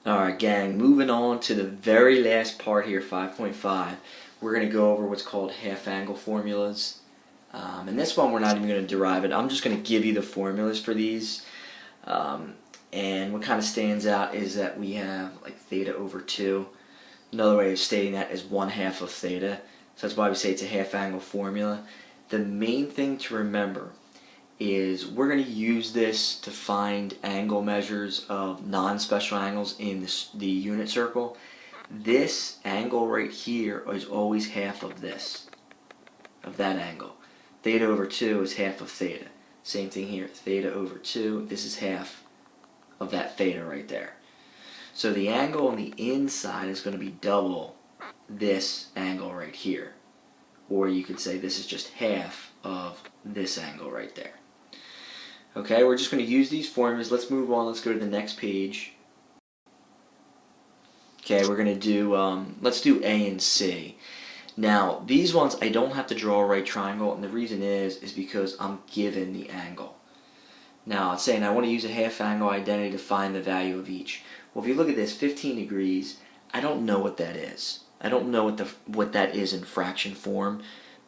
Alright gang, moving on to the very last part here, 5.5. We're going to go over what's called half angle formulas. And this one we're not even going to derive it. I'm just going to give you the formulas for these. And what kind of stands out is that we have like theta over 2. Another way of stating that is 1/2 of theta. So that's why we say it's a half angle formula. The main thing to remember is we're going to use this to find angle measures of non-special angles in the unit circle. This angle right here is always half of this, of that angle. Theta over 2 is half of theta. Same thing here, theta over 2, this is half of that theta right there. So the angle on the inside is going to be double this angle right here. Or you could say this is just half of this angle right there. Okay, we're just going to use these formulas. Let's move on. Let's go to the next page. Okay, we're going to do, let's do A and C. Now, these ones I don't have to draw a right triangle, and the reason is because I'm given the angle. Now, it's saying I want to use a half angle identity to find the value of each. Well, if you look at this, 15 degrees, I don't know what that is. I don't know what that is in fraction form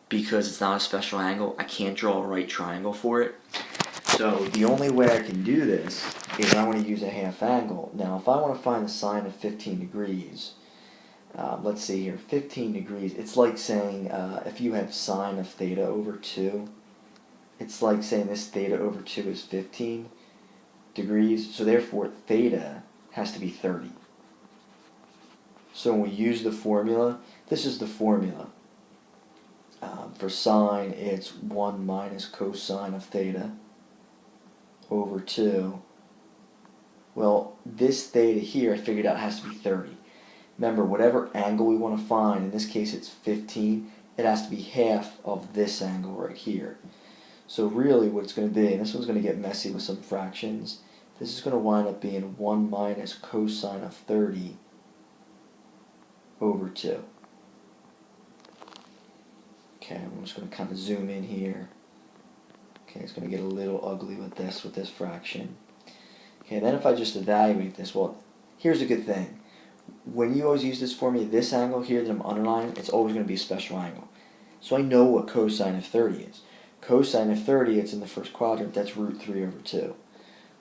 because it's not a special angle. I can't draw a right triangle for it. So the only way I can do this is I want to use a half angle. Now, if I want to find the sine of 15 degrees, let's see here, 15 degrees, it's like saying if you have sine of theta over 2, it's like saying this theta over 2 is 15 degrees, so therefore theta has to be 30. So when we use the formula, this is the formula. For sine, it's 1 minus cosine of theta over 2. Well, this theta here, I figured out, has to be 30. Remember, whatever angle we want to find, in this case it's 15, it has to be half of this angle right here. So really what it's going to be, and this one's going to get messy with some fractions, this is going to wind up being 1 minus cosine of 30 over 2. Okay, I'm just going to kind of zoom in here. Okay, it's going to get a little ugly with this fraction. Okay, then if I just evaluate this, well, here's a good thing. When you always use this formula, this angle here that I'm underlining, it's always going to be a special angle. So I know what cosine of 30 is. Cosine of 30, it's in the first quadrant, that's root 3 over 2.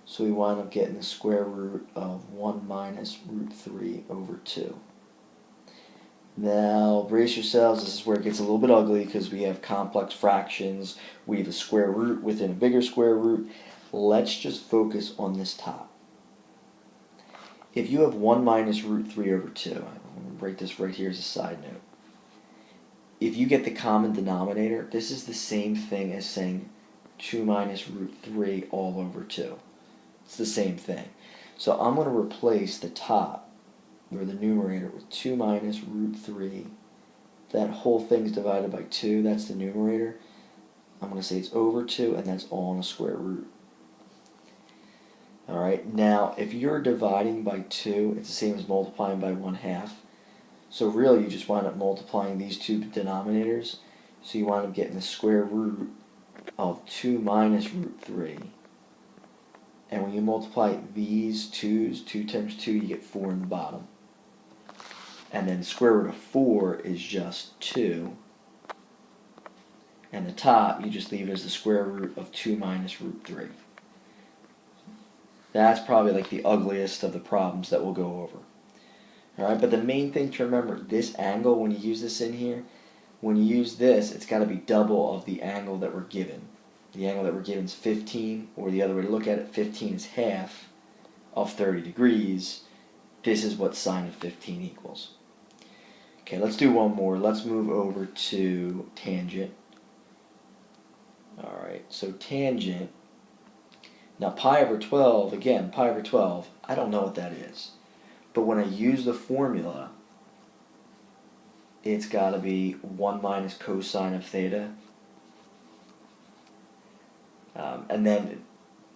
So we wind up getting the square root of 1 minus root 3 over 2. Now, brace yourselves, this is where it gets a little bit ugly because we have complex fractions, we have a square root within a bigger square root. Let's just focus on this top. If you have 1 minus root 3 over 2, I'm going to write this right here as a side note. If you get the common denominator, this is the same thing as saying 2 minus root 3 all over 2. It's the same thing. So I'm going to replace the top, or the numerator, with 2 minus root 3. That whole thing's divided by 2, that's the numerator. I'm going to say it's over 2, and that's all in a square root. Alright, now if you're dividing by 2, it's the same as multiplying by 1/2. So really you just wind up multiplying these two denominators. So you wind up getting the square root of 2 minus root 3. And when you multiply these 2's, 2 times 2, you get 4 in the bottom. And then the square root of 4 is just 2. And the top, you just leave it as the square root of 2 minus root 3. That's probably like the ugliest of the problems that we'll go over. Alright, but the main thing to remember, this angle, when you use this in here, when you use this, it's got to be double of the angle that we're given. The angle that we're given is 15, or the other way to look at it, 15 is half of 30 degrees. This is what sine of 15 equals. Okay, let's do one more. Let's move over to tangent. Alright, so tangent. Now pi over 12, again, pi over 12, I don't know what that is. But when I use the formula, it's got to be 1 minus cosine of theta. And then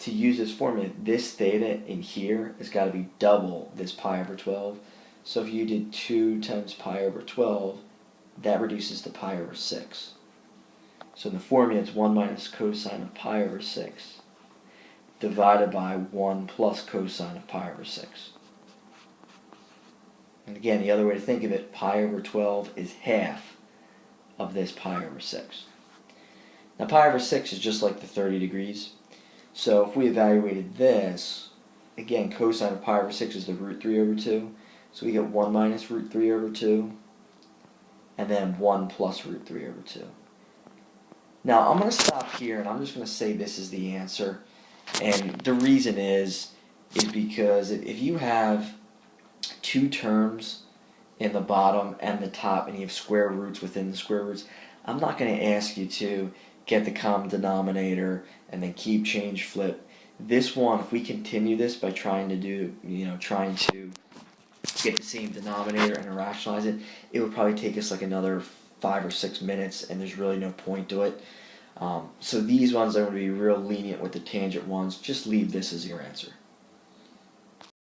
to use this formula, this theta in here has got to be double this pi over 12. So if you did 2 times pi over 12, that reduces to pi over 6. So in the formula, it's 1 minus cosine of pi over 6 divided by 1 plus cosine of pi over 6. And again, the other way to think of it, pi over 12 is half of this pi over 6. Now pi over 6 is just like the 30 degrees. So if we evaluated this, again, cosine of pi over 6 is the root 3 over 2. So we get 1 minus root 3 over 2, and then 1 plus root 3 over 2. Now I'm going to stop here, and I'm just going to say this is the answer. And the reason is because if you have two terms in the bottom and the top, and you have square roots within the square roots, I'm not going to ask you to get the common denominator and then keep, change, flip. This one, if we continue this by trying to do, trying to get the same denominator and rationalize it, it would probably take us like another 5 or 6 minutes, and there's really no point to it. So these ones, I'm going to be real lenient with the tangent ones. Just leave this as your answer.